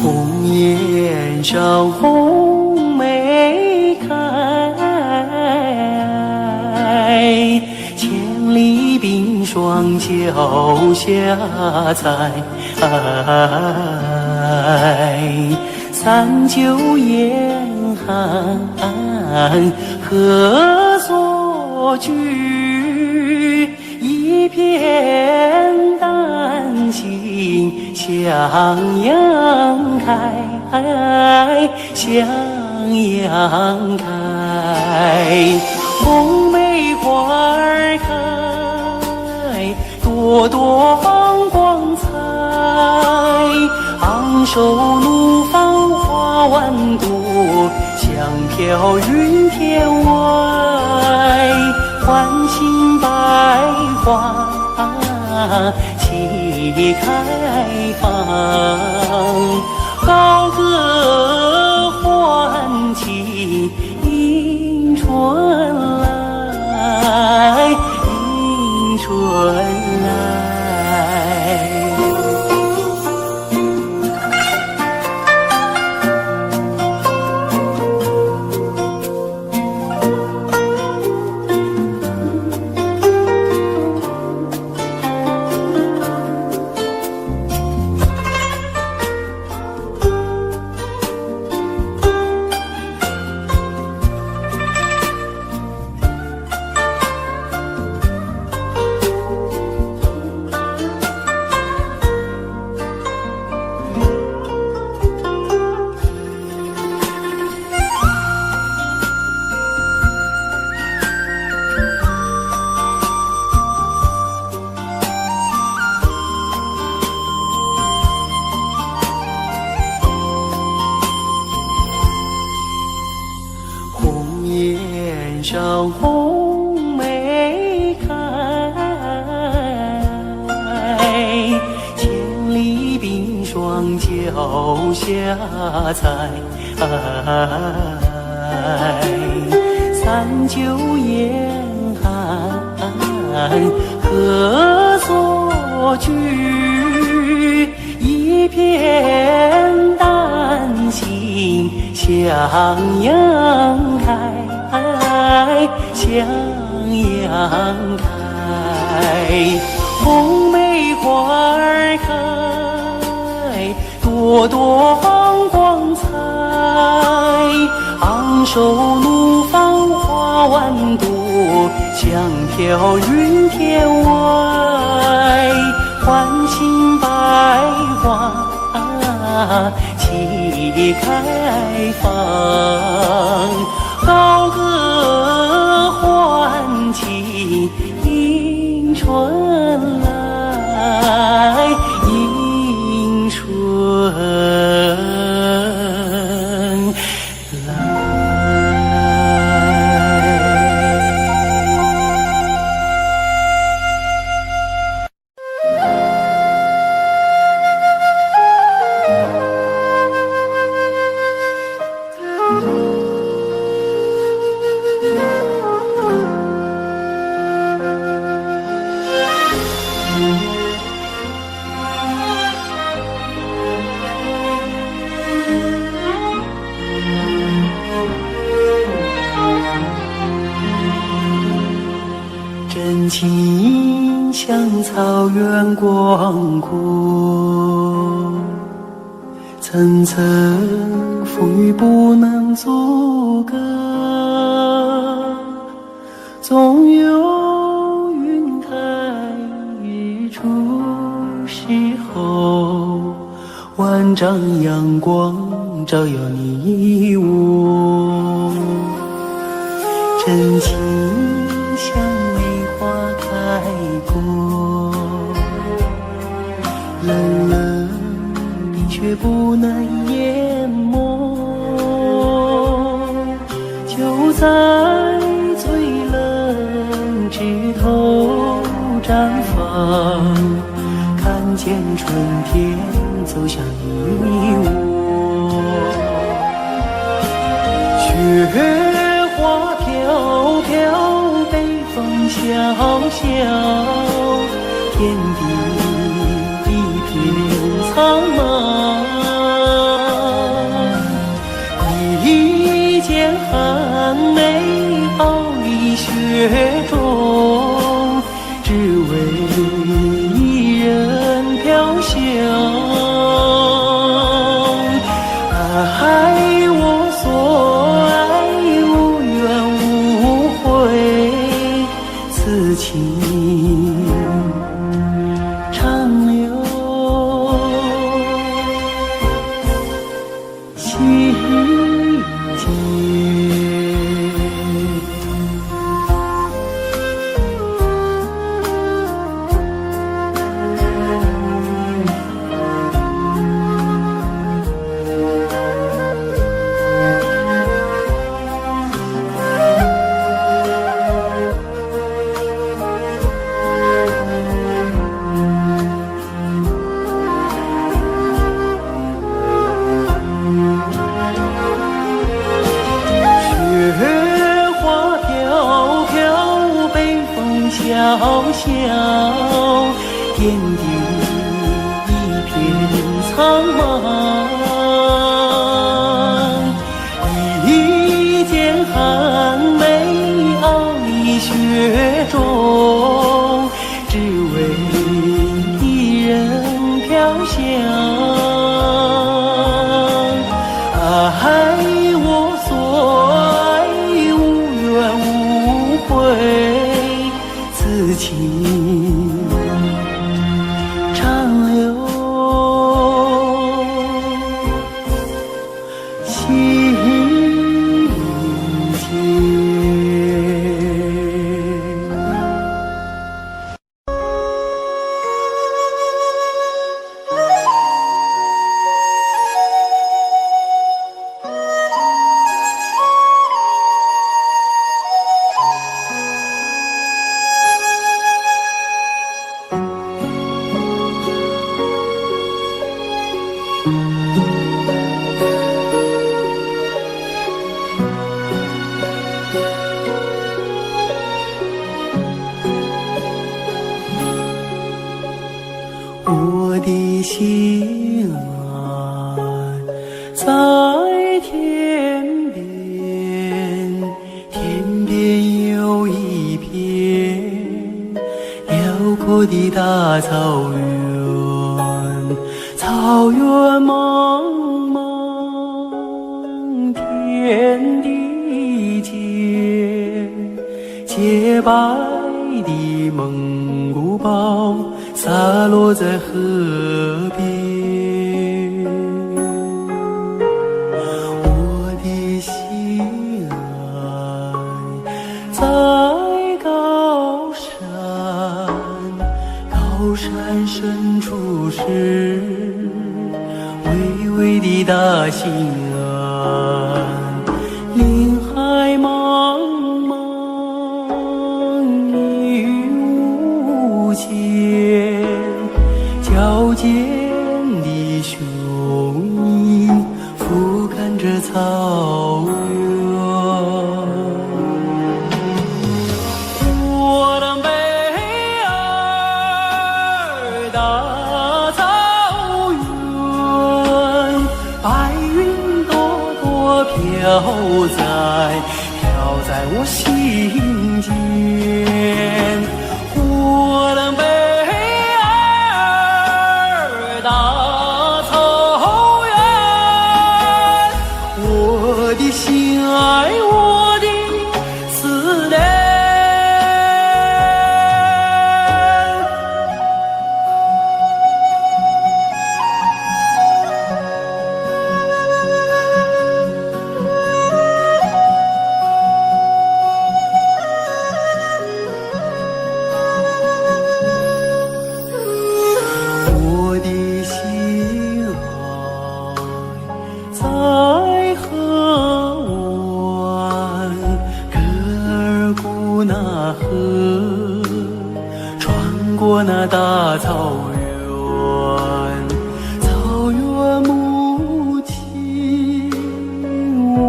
红颜上红梅开，千里冰霜脚下踩。三九严寒何所居？一片丹心向阳开，向阳开。红梅花儿开，朵朵放光彩。昂首怒放花万朵，香飘云天外。唤醒百花齐开放，高歌欢庆迎春来，迎春来。上红梅开，千里冰霜脚下踩。三九严寒何所居？一片丹心向阳开，向阳开。红梅花儿开，朵朵放光彩。昂首怒放花万朵，香飘云天外。唤醒百花齐开放，高歌欢庆迎春来，迎春来。真情像草原广阔，层层风雨不能阻隔，总有云开日出时候，万丈阳光照耀你我。真情像梅花开过，冷冷冰雪不能淹没，就在最冷枝头绽放，看见春天走向你我。雪花飘飘，北风萧萧，天地一片苍茫。苍茫。一剑寒梅傲雪中，只为一人飘香。爱我所爱，无怨无悔，此情长留心间。我的心爱在天边，天边有一片辽阔的大草原，草原茫茫，天地间，洁白的蒙古包洒落在河边。我的心爱在高山，高山深处是巍巍的大兴安，林海茫茫雨无间，矫健的雄鹰俯瞰着草原。我的北尔大草原，白云朵朵飘在我心间。我的北尔大草原，我的心爱，我的思念。我的心爱在河湾，格尔古纳河，穿过那大草原，草原母亲，我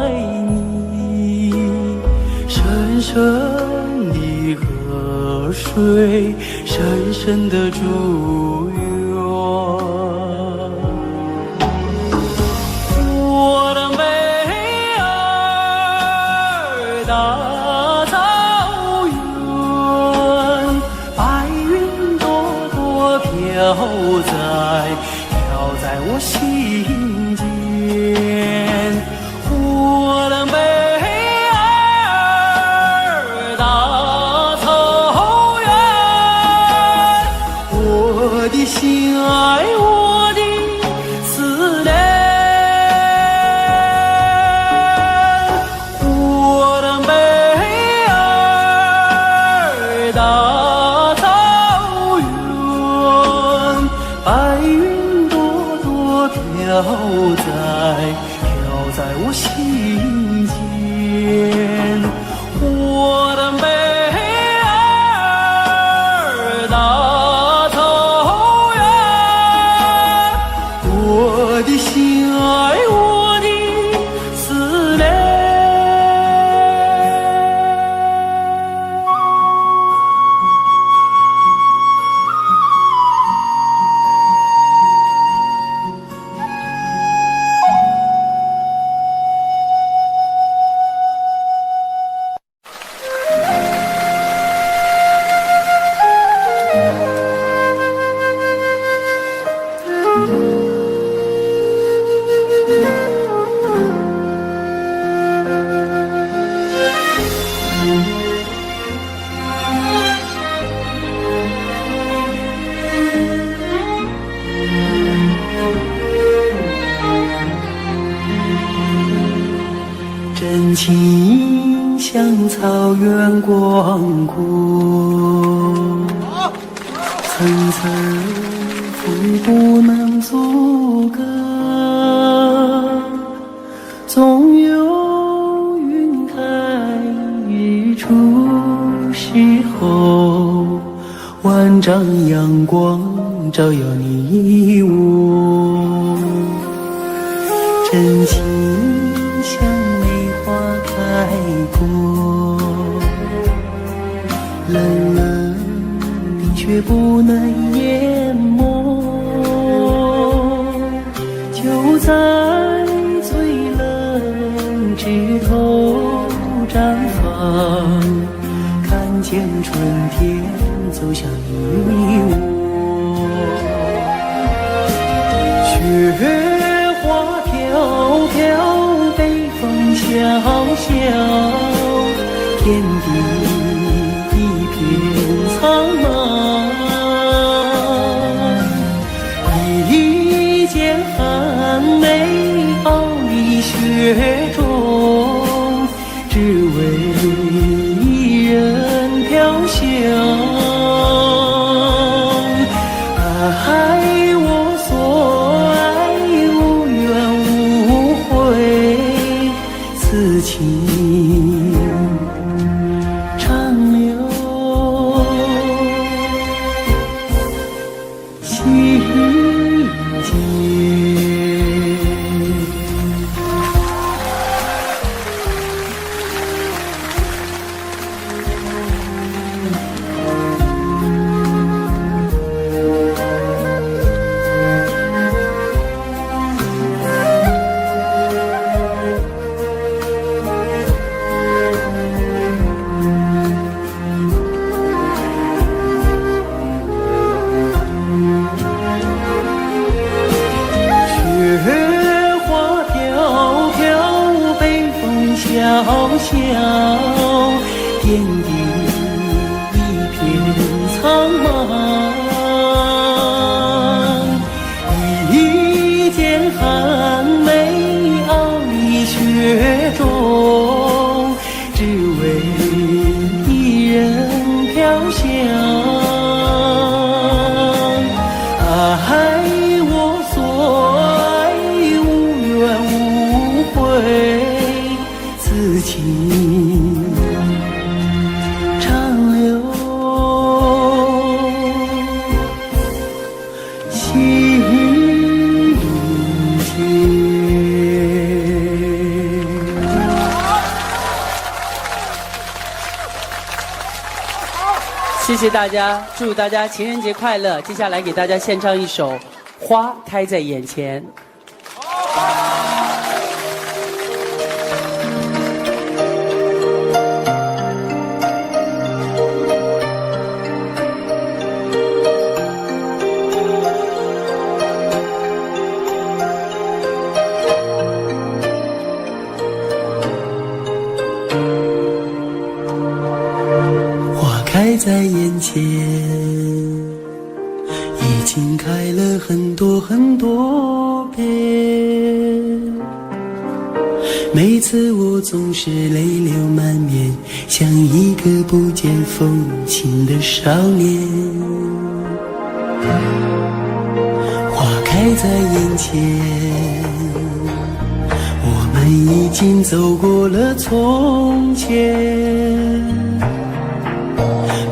爱你，深深的河水，深深的祝愿。我的北尔大草原，白云朵朵飘在我心间。我的北尔大草原，我的心爱，我的思念。我的北尔大草原，白云朵朵飘在我心间。我的北尔大草原，我的心爱，我的思念。情像草原广阔，层层风不能阻隔，总有云开日出时候，万丈阳光照耀你我，真情像梅花开过，冷冷冰雪不能淹没，就在最冷枝头绽放，看见春天走向你我，雪花飘飘，北风萧萧，天地一片苍茫，一剑寒梅傲立雪中，只为一人飘香。爱我所爱，无怨无悔，此情长留心间。小小天地一片苍茫，一剑寒梅傲立雪中，只为一人飘香。爱我所爱，无怨无悔，此情长留心间。谢谢大家，祝大家情人节快乐！接下来给大家献唱一首《花开在眼前》。开在眼前，已经开了很多很多遍。每次我总是泪流满面，像一个不见风情的少年。花开在眼前，我们已经走过了从前。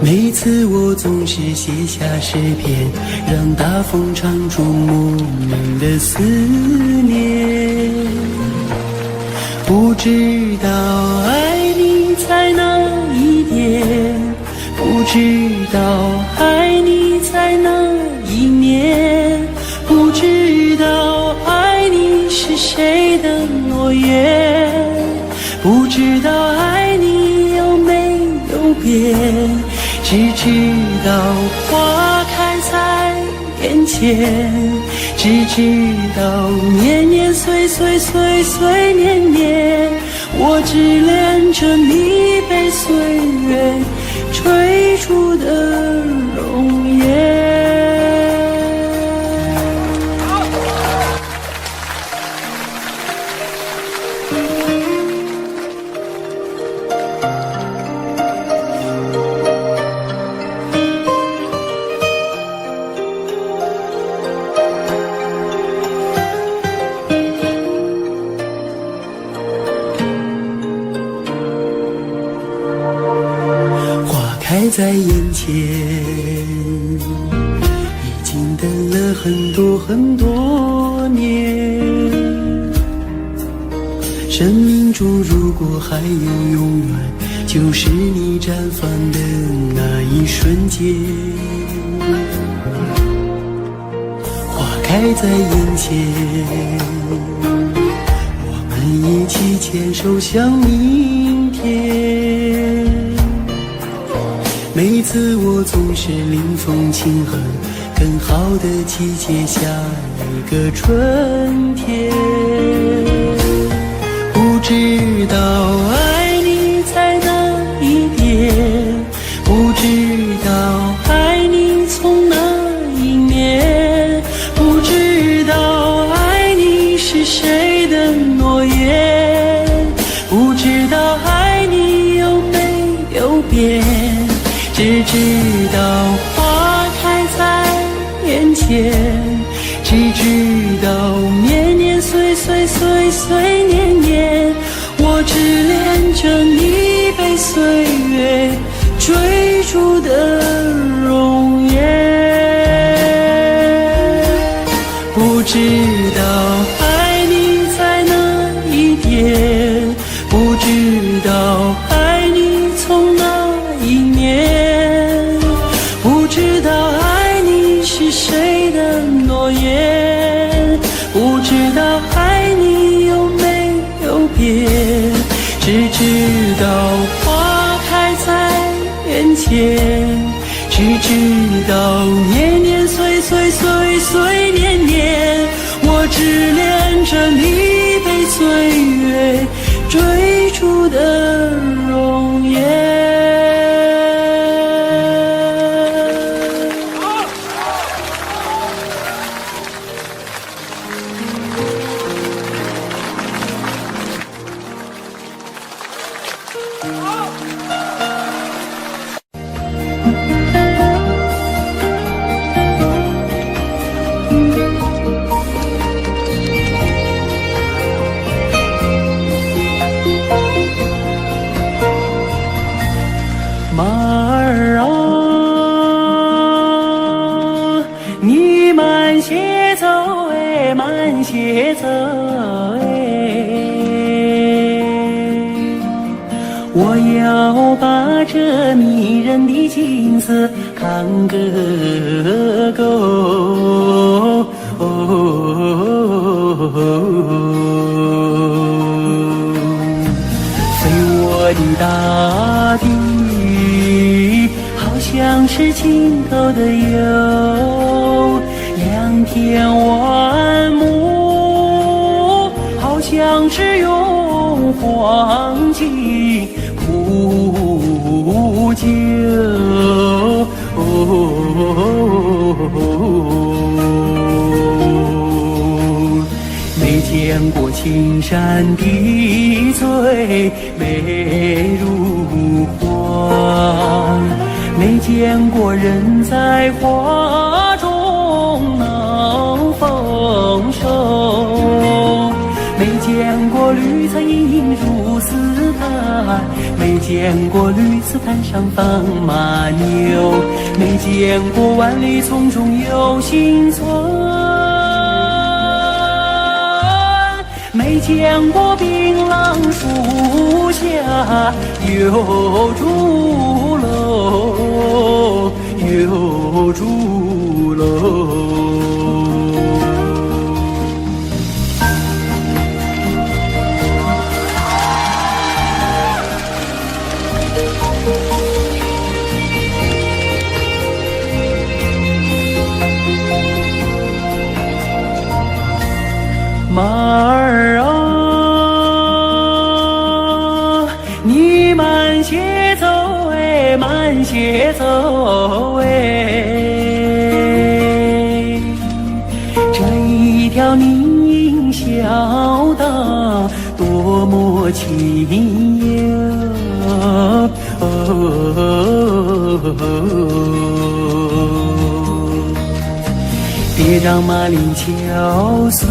每次我总是写下诗篇，让大风唱出我们的思念。不知道爱你在哪一点，不知道爱你在哪一年，不知道爱你是谁的诺言，不知道爱你有没有变。只知道花开在眼前，只知道年年岁岁岁岁年年，我只恋着你被岁月追逐的容颜。在眼前，已经等了很多很多年。生命中如果还有永远，就是你绽放的那一瞬间。花开在眼前，我们一起牵手向明天。每次我总是临风轻哼，更好的季节，下一个春天。不知道爱你在哪一边，不知道爱你从哪一面，不知道爱你是谁的诺言，不知道爱你有没有变，只知道花开在眼前，只知道年年岁岁岁岁年年，我只恋着你被岁月追逐的容颜。不知道爱你在哪一边，不知道爱你从哪一面，不知道爱你是谁的诺言，不知道爱你有没有变，只知道花开在眼前，只知道年年岁岁岁岁年年，我只恋着你被岁月追逐的容颜。马儿啊，你慢些走哎，慢些走哎，我要把这迷人的景色看个够。飞我的大地，好像是尽头的有良田万亩，好像是用黄金铺就。没见过青山的翠美如画，没见过人在花中闹丰收，没见过绿草茵茵如丝毯，没见过绿丝毯上放马牛，没见过万里丛中有行村，没见过槟榔树下有竹楼，有竹楼。马儿啊，你慢些走哎，慢些走哎，这一条泥泞小道多么清幽。别让马铃敲碎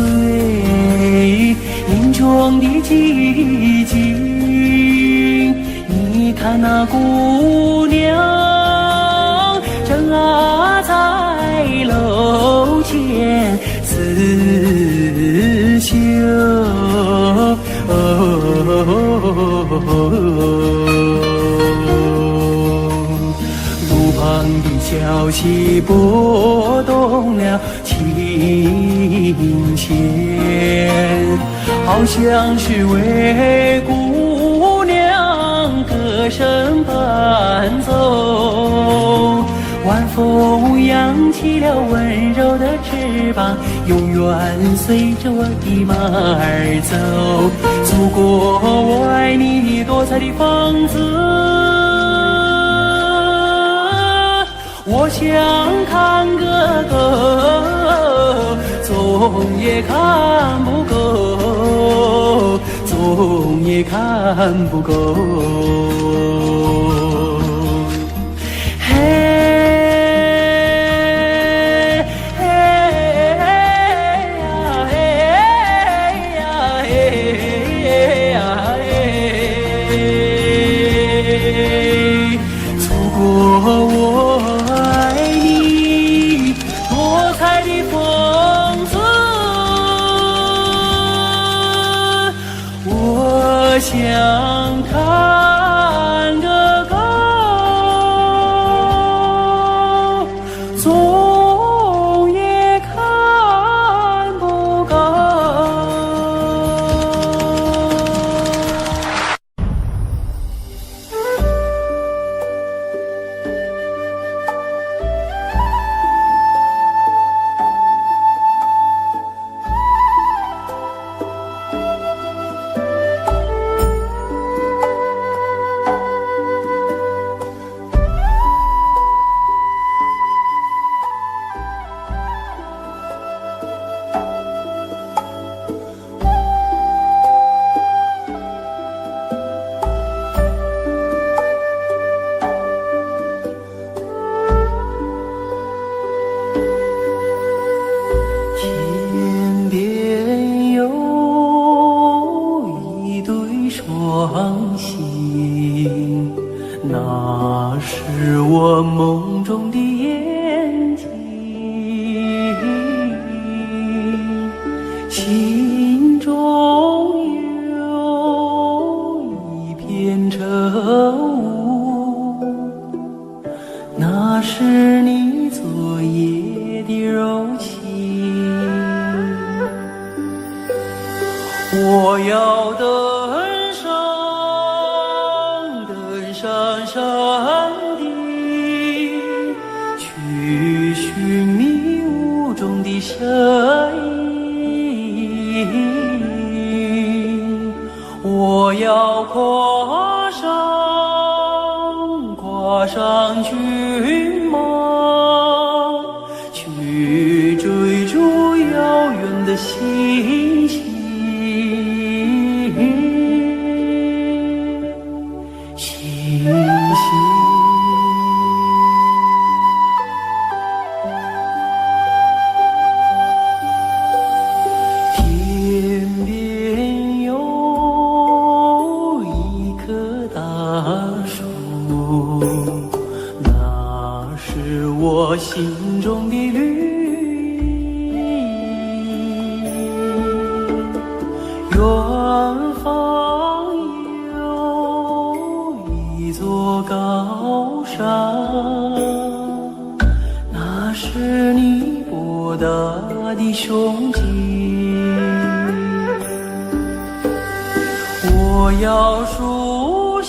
林中的寂静，你看那姑娘正在楼前刺绣。路旁的小溪拨动了琴弦，好像是为姑娘歌声伴奏。晚风扬起了温柔的翅膀，永远随着我的马儿走。祖国，我爱你多彩的风姿，我想看个够，总也看不够，总也看不够。我想看个够，总也看不够。天边有一对双星，那是我梦中的眼睛，心中有一片愁雾，那是你昨夜的柔情。我要登上山顶，去寻迷雾中的身影。我要跨上骏马，去追逐遥远的星星。天边有一棵大树，那是我心中的绿荫。远方有一座高山，那是你博大的胸襟。我要树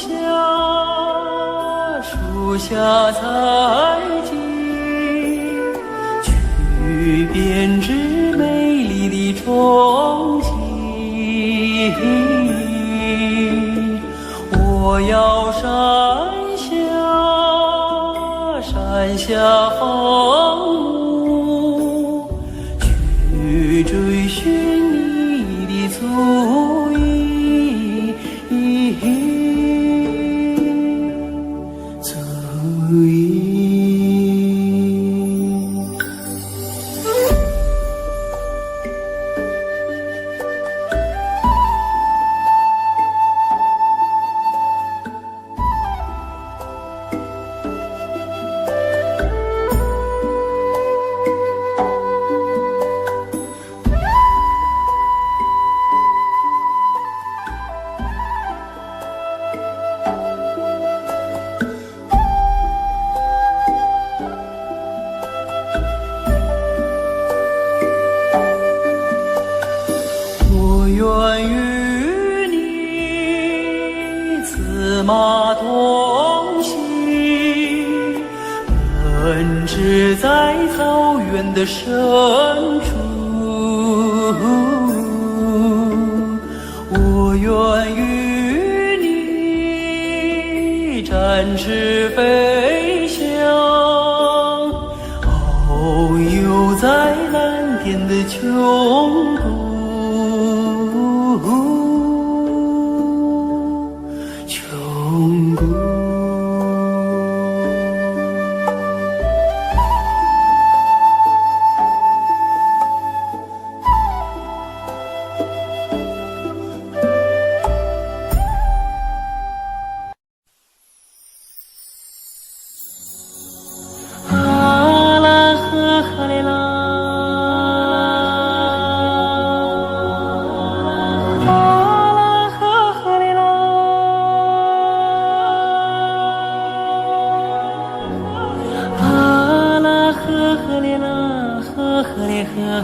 下采集，去编织美丽的憧憬。我要山下放牧，去追寻你的足印。马同行，奔驰在草原的深处。我愿与你展翅飞翔，遨游在蓝天的穹谷。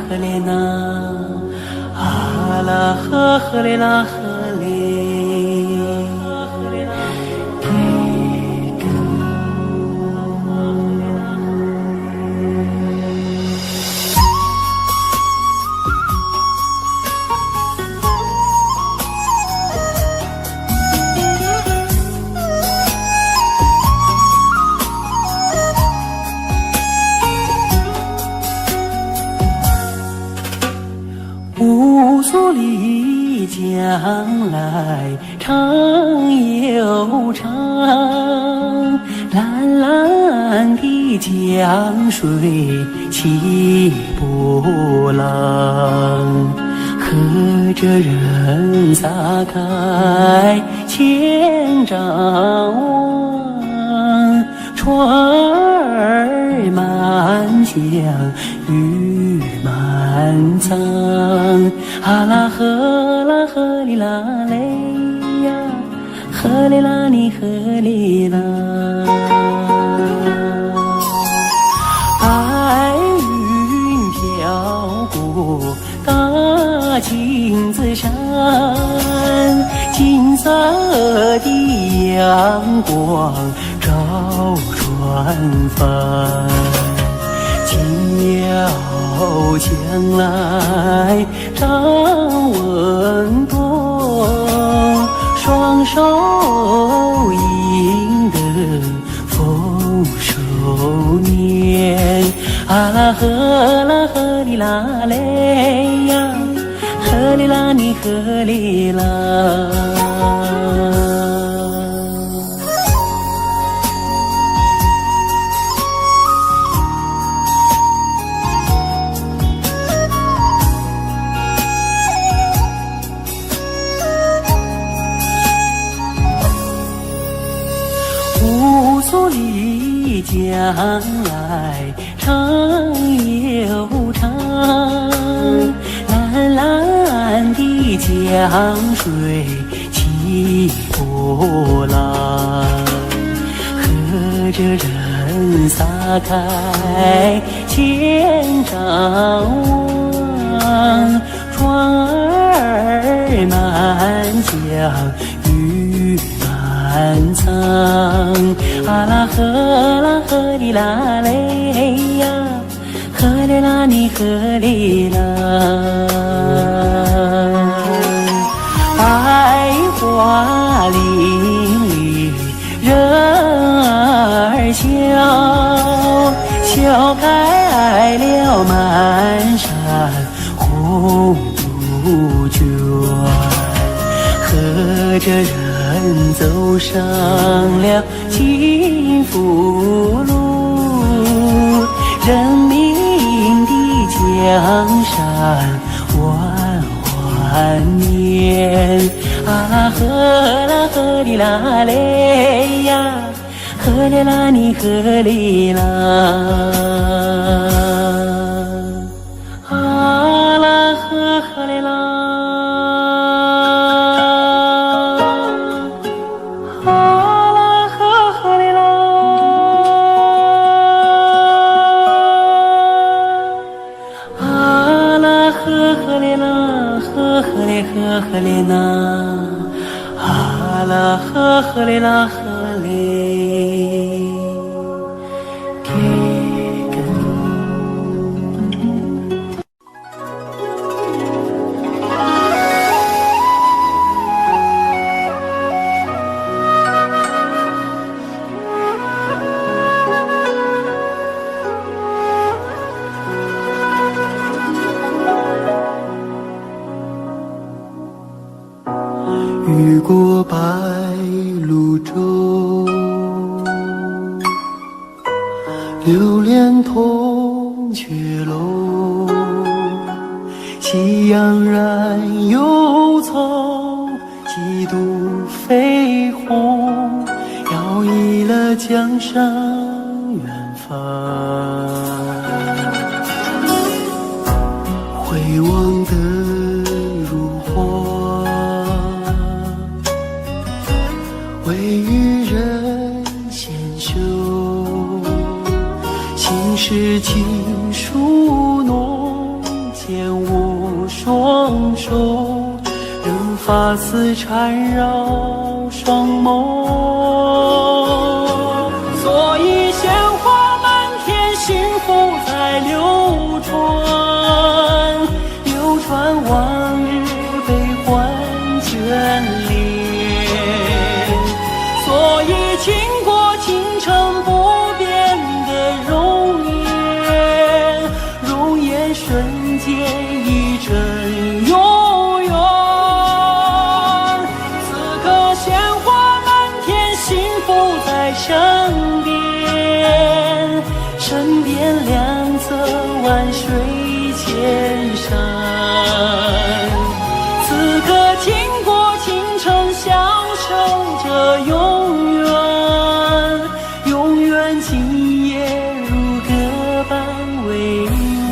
呵嘞呐，啊啦呵呵嘞啦呵嘞，给个。乌苏里江来长又长，蓝蓝的江水起波浪，和着人撒开千丈网，船儿满江鱼满仓，啊啦呵啦呵哩啦嘞呀，呵哩啦你呵哩啦，白云飘过大金子山，金色的阳光照船帆，轻摇将来张文多，双手迎得丰收年，啊啦呵哩啦嘞呀，呵哩啦你呵哩啦。乌苏里江来长又长，蓝蓝的江水起波浪，和着人撒开千丈网，船儿满江鱼满仓，啊啦呵哩啦嘞呀，呵哩啦你呵哩啦，百花林里人儿笑，笑开了满山红杜鹃，和着人走上了幸福路，人民的江山万万年，啊啦呵哩啦嘞呀，呵哩啦你呵哩啦，啊啦呵哩啦。呵哩呐，啊哈啦呵呵嘞啦呵嘞，给个雨过白鹭洲，流连铜雀楼。喜洋然有草，几度飞鸿，摇曳了江山远方。回望的如花，微雨人纤袖，心事情书浓，牵我双手，任发丝缠绕双眸。所以鲜花满天，幸福在流传，流传往日悲欢眷恋。所以倾国倾城不变的容颜，容颜瞬间一阵永远。此刻鲜花满天，幸福在身边，身边两侧万水千山。此刻倾国倾城，享受着永远，永远今夜如歌般委婉。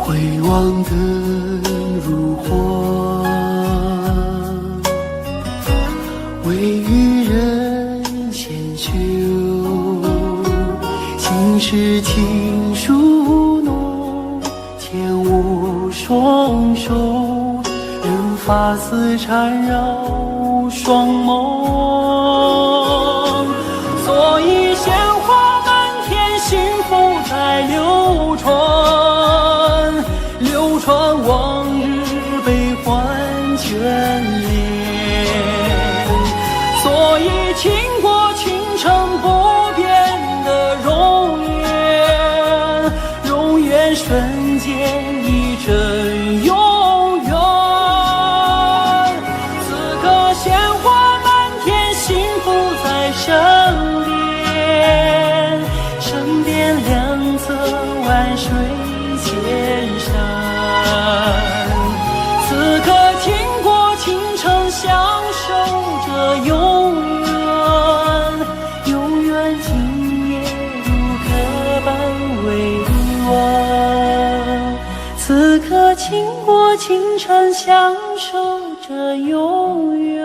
回望的如花，微雨人纤袖，心事情书浓，牵我双手，任发丝缠绕双眸。所以鲜花满天，幸福在流传，流传往日悲欢眷恋。所以倾国倾城不变的容颜，容颜瞬间一阵永远。此刻鲜花满天，幸福在身边，身边两侧万水千山。此刻倾国倾城，享受着永远，永远今夜如歌般委婉。此刻倾国倾城，享受着永远，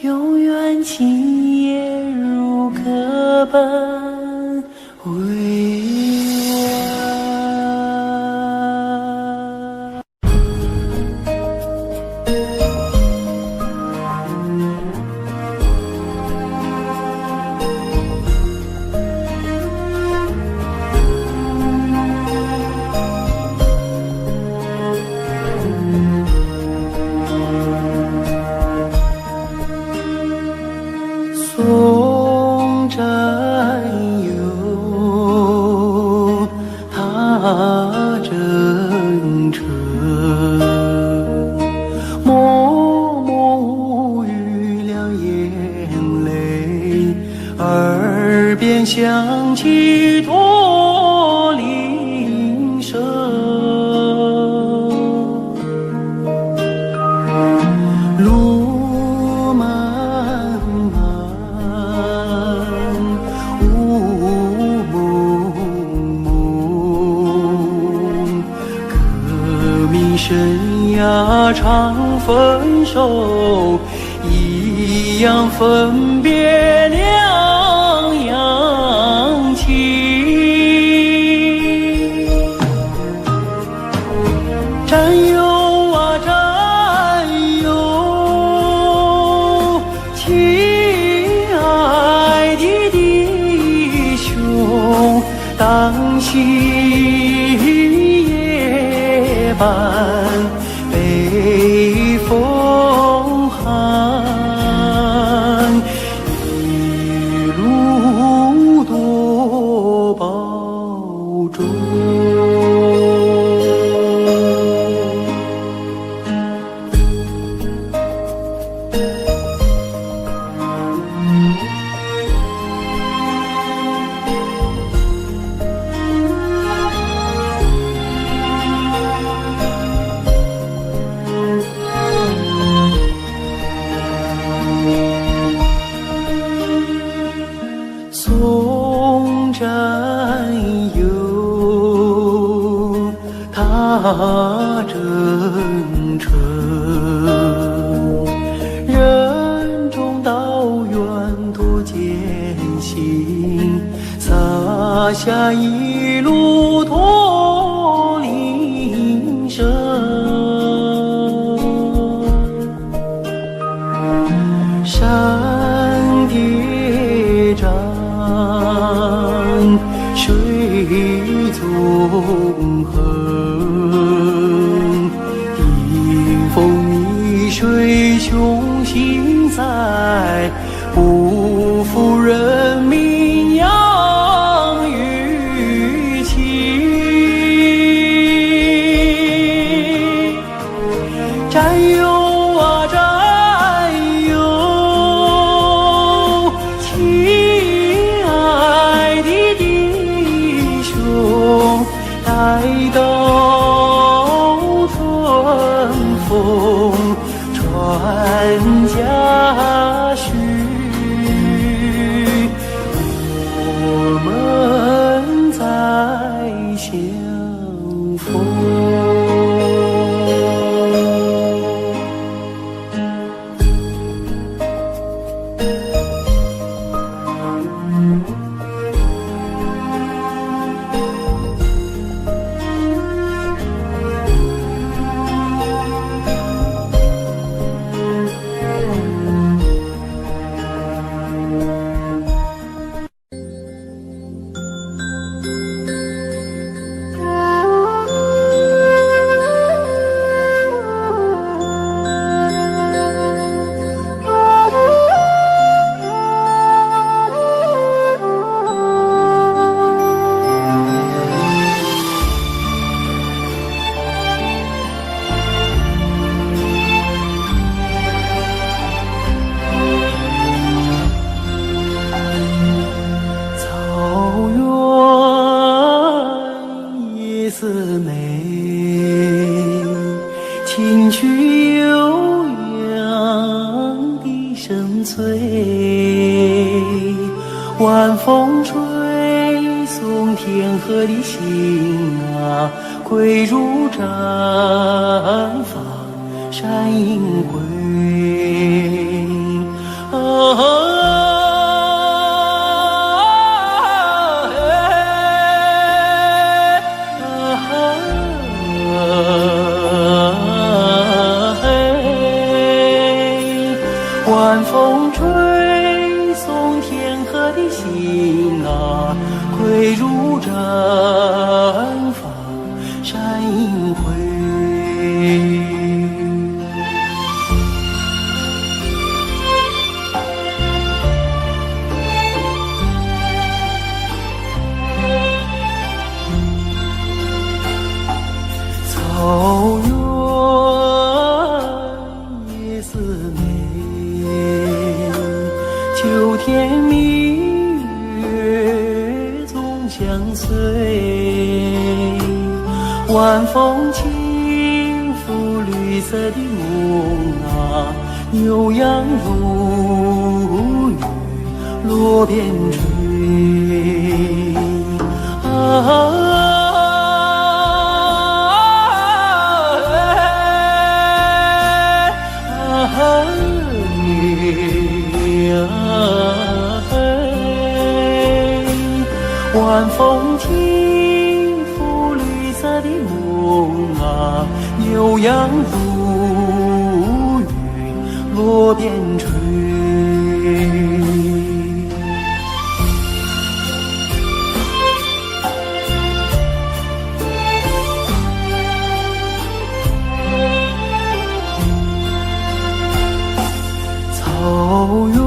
永远今夜如歌般委婉。松山有踏征程，默默无语两眼泪，耳边响起驼铃声。生涯长分手，一样分别两样情。战友啊战友，亲爱的弟兄，当夕夜半北风寒，一路多保重。送战友踏征程，任重道远多艰辛，洒下一路驼铃声。山叠嶂，水纵横，顶风逆水，雄心在，不负人民养育情。战友啊战友，亲爱的弟兄，待到春风传家序，我们再相逢。听去悠扬的声催，晚风吹送天河的心啊，归入毡房山映辉。晚风吹送天河的心啊，归入毡房山映辉。草原夜色美，秋天明月总相随，晚风轻拂绿色的梦啊，牛羊如雨落边吹啊。牛羊如雨落边吹。草原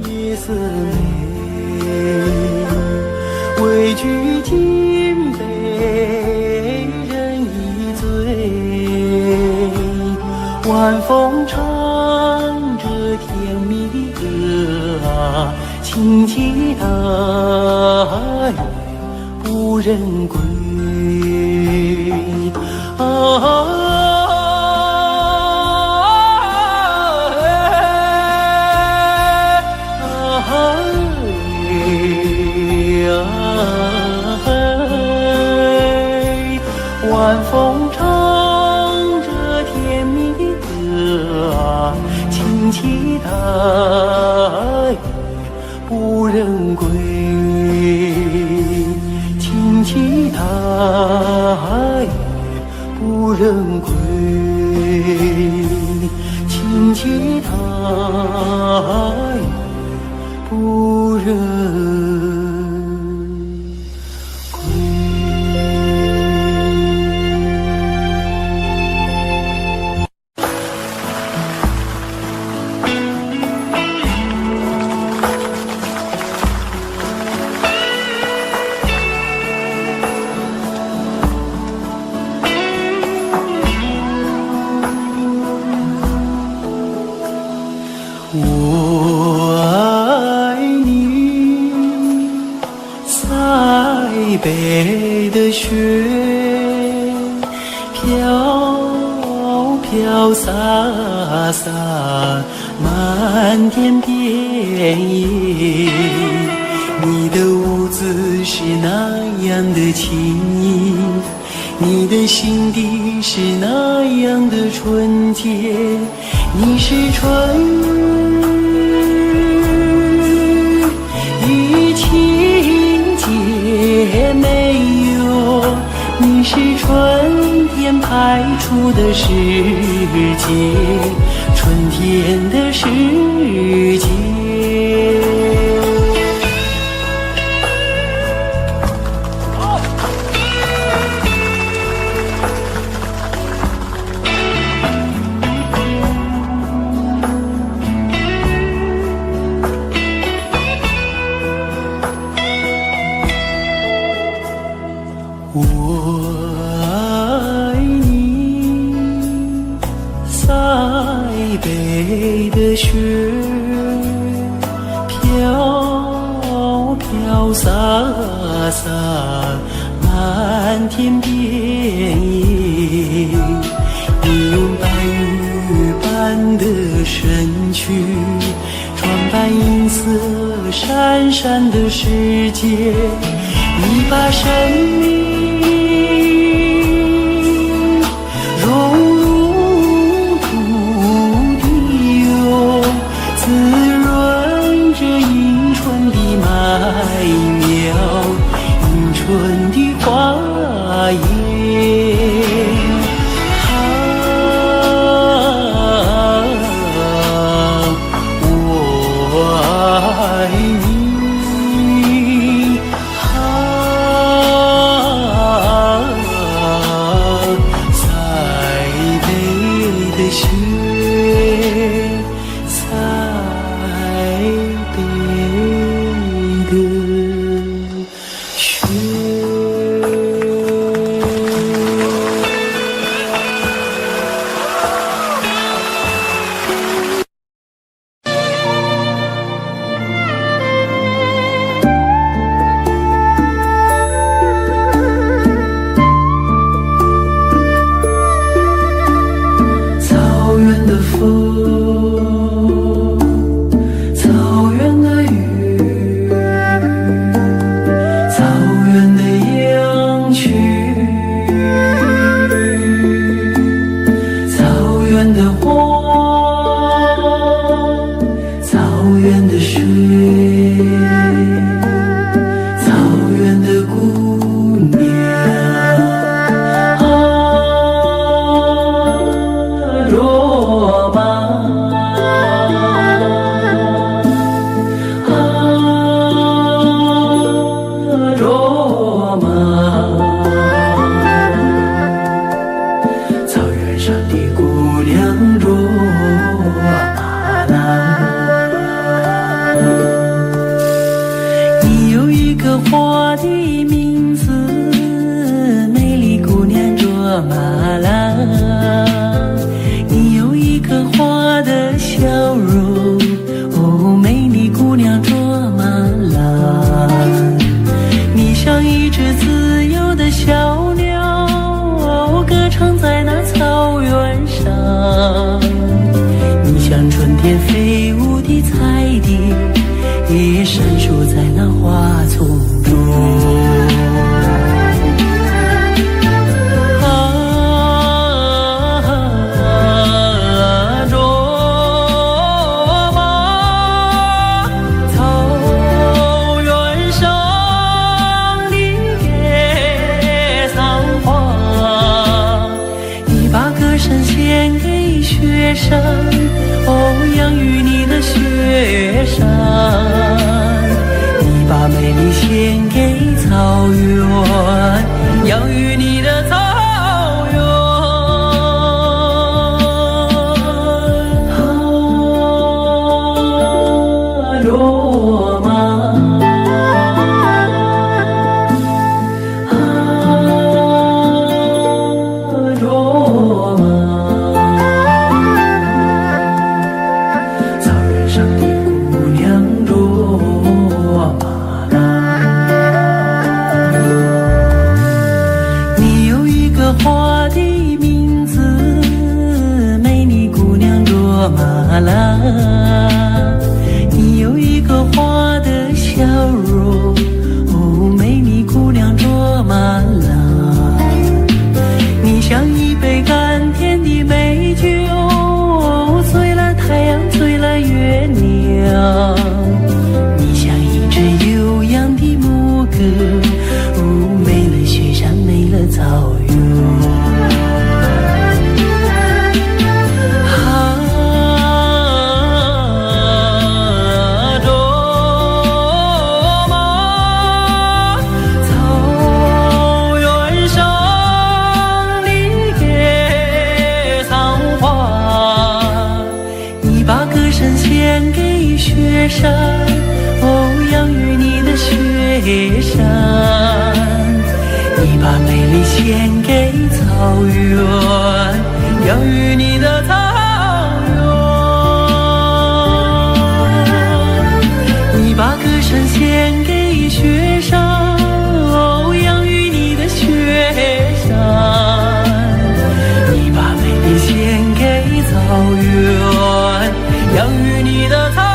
夜色美，畏惧金杯人已醉。晚风唱着甜蜜的歌啊，轻骑大雁不人归啊。晚风唱着甜蜜的歌啊，轻骑大雁不人归，轻骑大雁不人归，轻骑大雁不人归。我爱你，塞北的雪飘飘洒洒，漫天遍野。你的舞姿是那样的轻盈，你的心底是那样的纯洁。你是春雨的情节没有，你是春天派出的世界，春天的世界。我爱你，塞北的雪飘飘洒洒，漫天遍野。你用白玉般的身躯，装扮银色闪闪的世界。你把生命融入土地哦，滋润着迎春的麦苗，迎春的花叶。我爱你。雪，塞北的雪。一只自由的小鸟，歌唱在那草原上。你像春天飞舞的彩蝶，也闪烁在那花丛中。养育你的雪山，你把美丽献给草原，养育你的草原。罗马，罗马。你有一个花的笑容，哦，美丽姑娘卓玛拉。你像一杯甘甜的美酒，醉了太阳，醉了月亮。你像一只悠扬的牧歌，哦，美了雪山，美了草原。雪山，哦，养育你的雪山，你把美丽献给草原，养育你的草原。你把歌声献给雪山，哦，养育你的雪山，你把美丽献给草原，养育你的草原。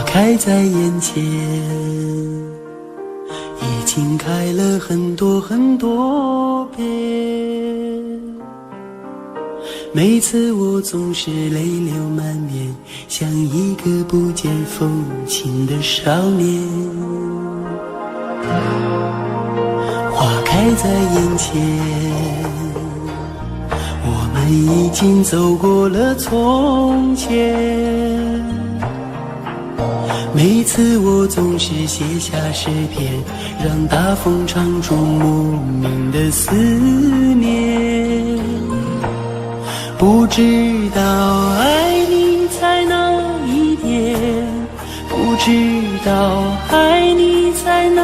开在眼前，已经开了很多很多遍。每次我总是泪流满面，像一个不见风情的少年。花开在眼前，我们已经走过了从前。每次我总是写下诗篇，让大风唱出莫名的思念。不知道爱你在哪一点，不知道爱你在哪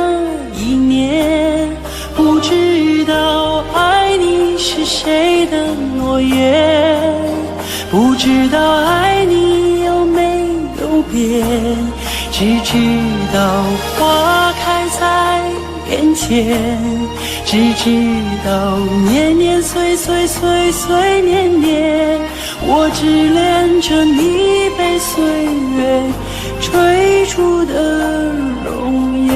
一年，不知道爱你是谁的诺言，不知道爱你有没有变，只知道花开在眼前，只知道年年岁岁岁岁年年，我只恋着你被岁月追逐的容颜。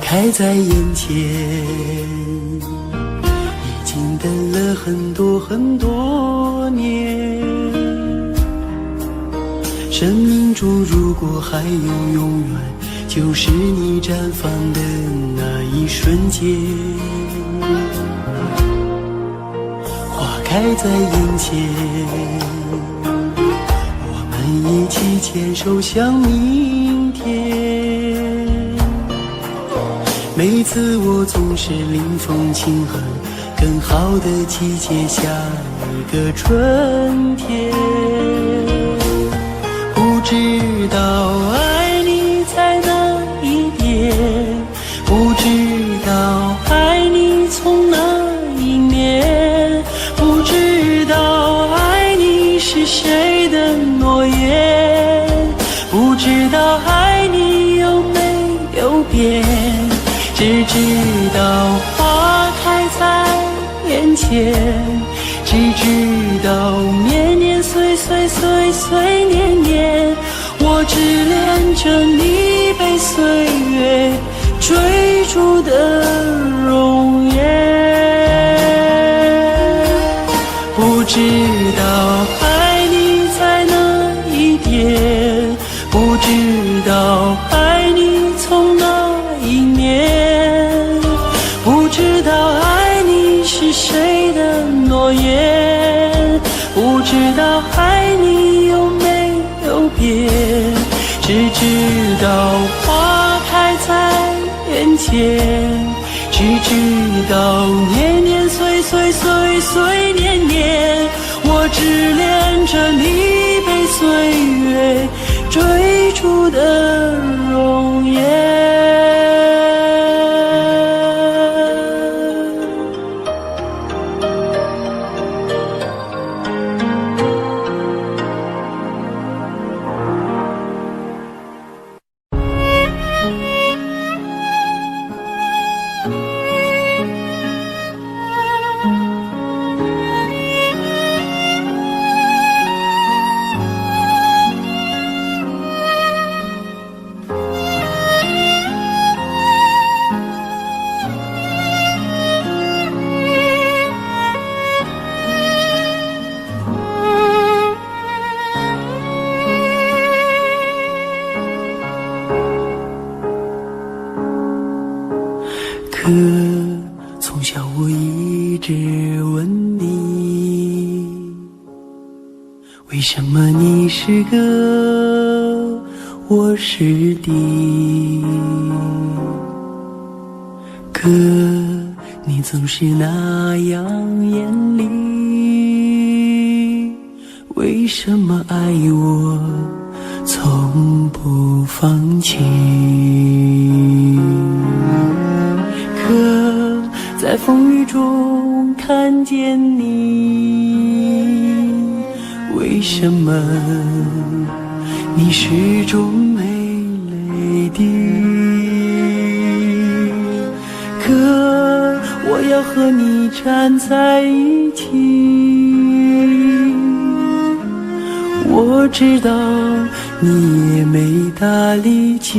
开在眼前，已经等了很多很多年。生命中如果还有永远，就是你绽放的那一瞬间。花开在眼前，我们一起牵手向明天。每次我总是临风轻哼，更好的季节，下一个春天。不知道爱你在哪一边，不知道爱你从哪一年，不知道爱你是谁的诺言，不知道爱你有没有变。只知道花开在眼前，只知道年年岁岁岁岁年年，我只恋着你被岁月追逐的容颜。不知道爱你在哪一边，不知道爱你从哪一年，不知道爱你是谁的诺言，不知道爱你有没有变。只知道花开在眼前，只知道年年岁岁岁岁年年，我只恋着你被岁月追逐的容颜。可从小我一直问你，为什么你是个，我是敌？可你总是那样严厉，为什么爱我从不放弃？可在风雨中看见你，为什么你始终没泪滴？可我要和你站在一起，我知道你也没大力气。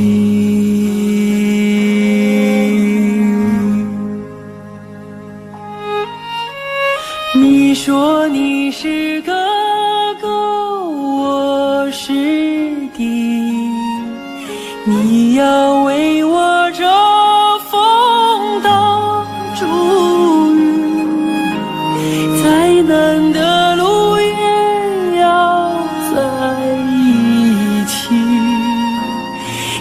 你说你是哥哥，我是弟，你要为我遮风挡诸雨，再难的路也要在一起，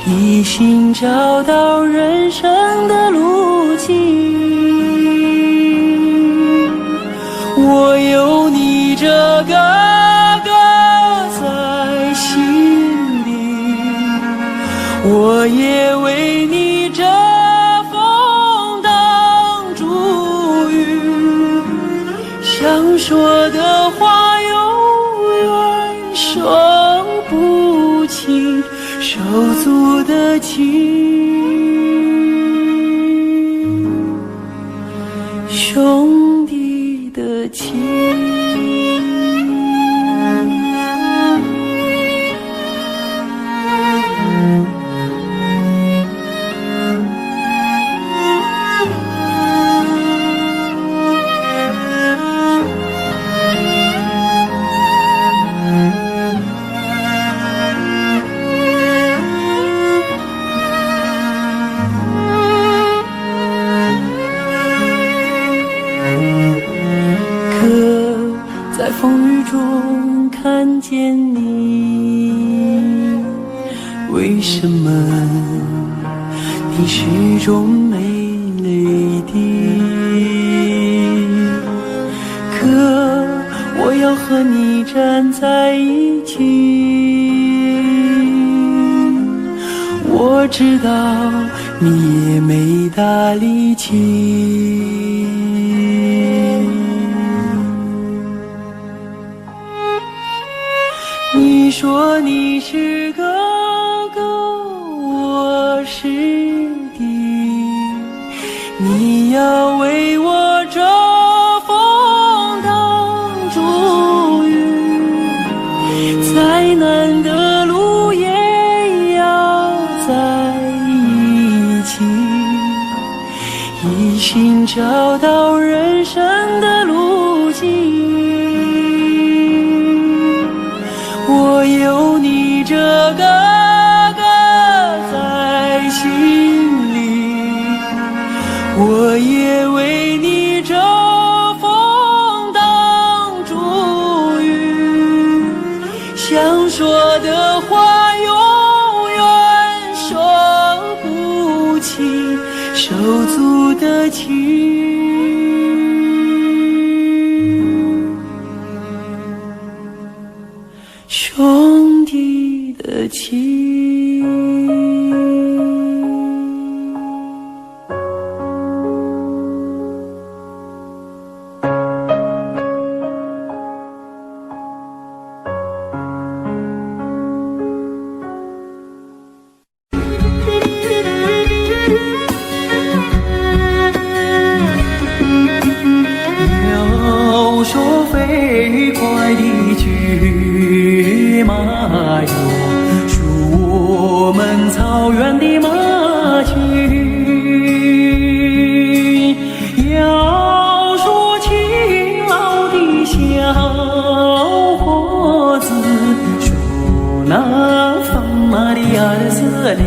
一心找到人生的路径。我有你手足的情，兄弟的情。在风雨中看见你，为什么你始终没泪滴？可我要和你站在一起，我知道你也没大力气。你说你是哥哥，我是弟，你要为我遮风挡烛雨，再难的路也要在一起，一心找到人生的路径。我有你这个哥在心里，我也为你遮风挡烛雨，想说的话永远说不清，手足的情。兄弟的情。要说飞快的骏马哟，属我们草原的马群；要说勤劳的小伙子，说那放马的儿子嘞。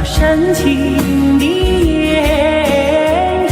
深情的眼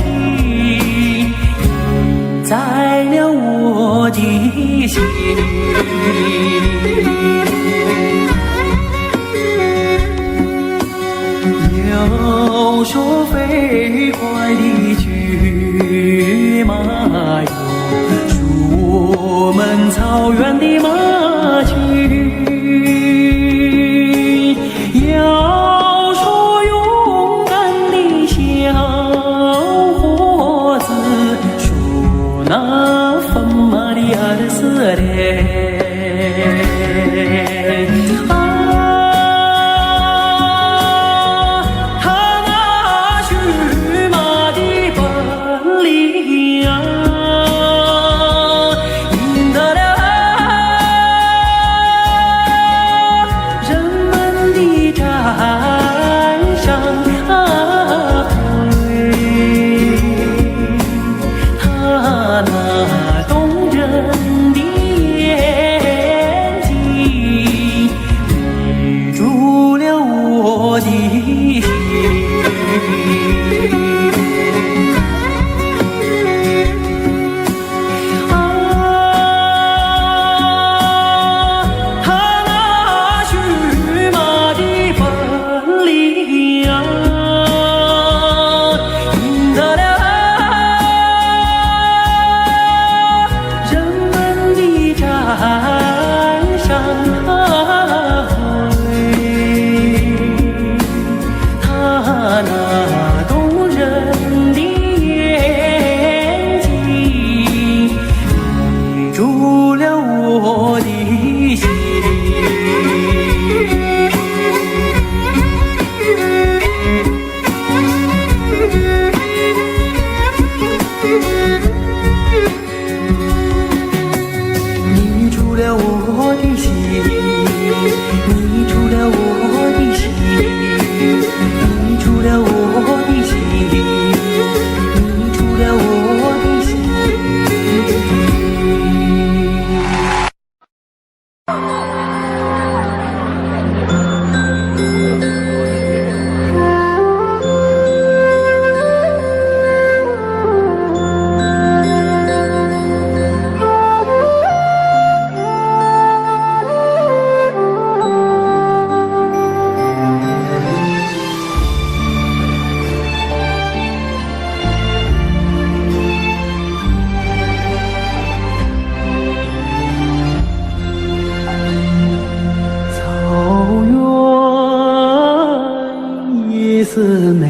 似美，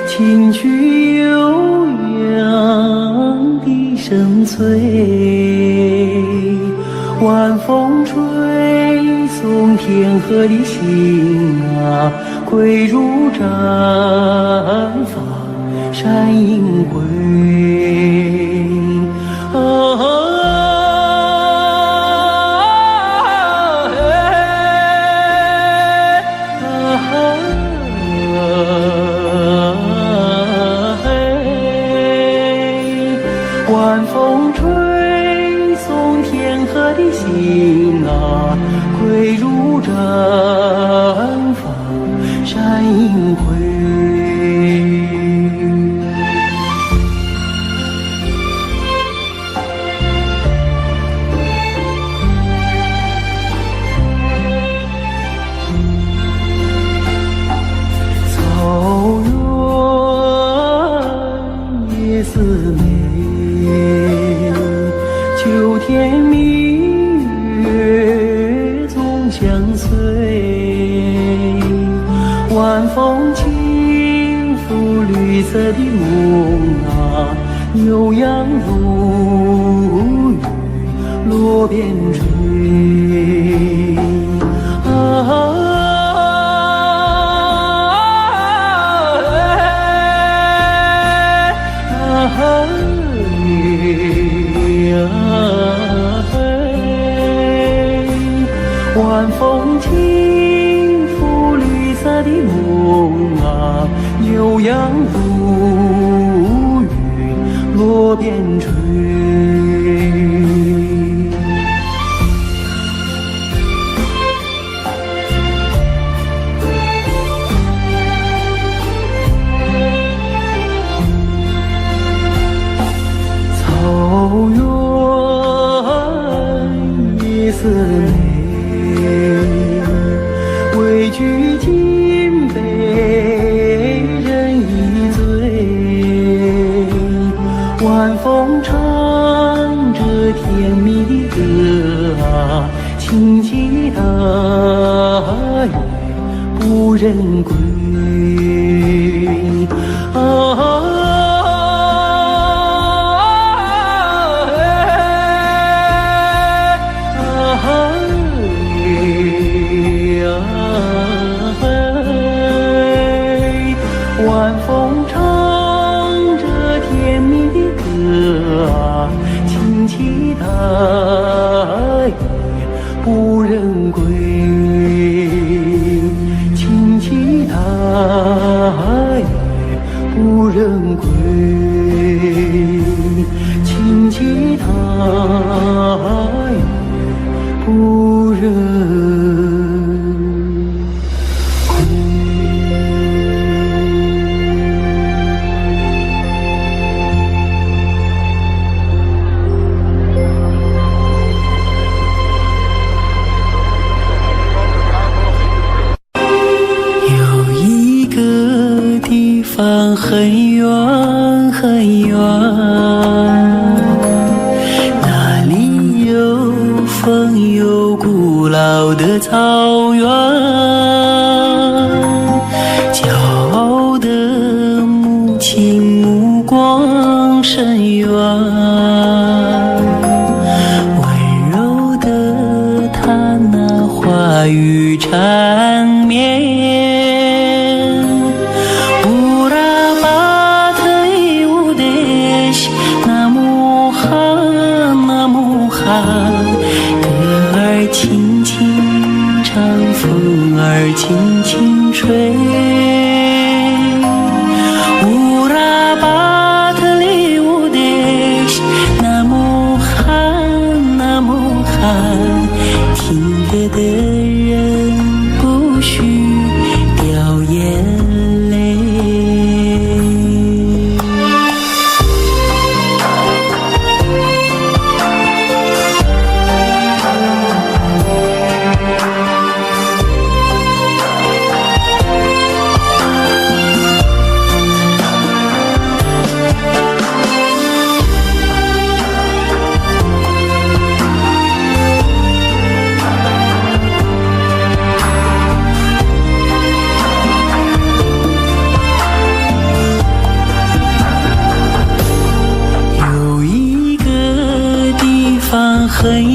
琴曲悠扬笛声催，晚风吹送天河的星啊，归如毡房山阴归。晚风吹送天河的星啊，归如毡房山阴归。草原夜似美，秋天明月总相随，晚风轻拂绿色的梦啊，悠扬如雨落边吹。晚风轻拂绿色的梦啊，悠扬如雨落边吹。草原夜似美，畏惧金杯人已醉，晚风唱着甜蜜的歌啊，轻骑大雁不忍归。晚风唱着甜蜜的歌啊，轻骑大雁不忍归，轻骑大雁不忍归，轻骑大雁不忍。很远很远，那里有风有古老的草原，骄傲的母亲目光深远，温柔的她那话语缠绵。歌儿轻轻唱，风儿轻轻吹。乌拉巴特里乌德西，那么寒，那么寒，听得的人不许掉眼泪。黑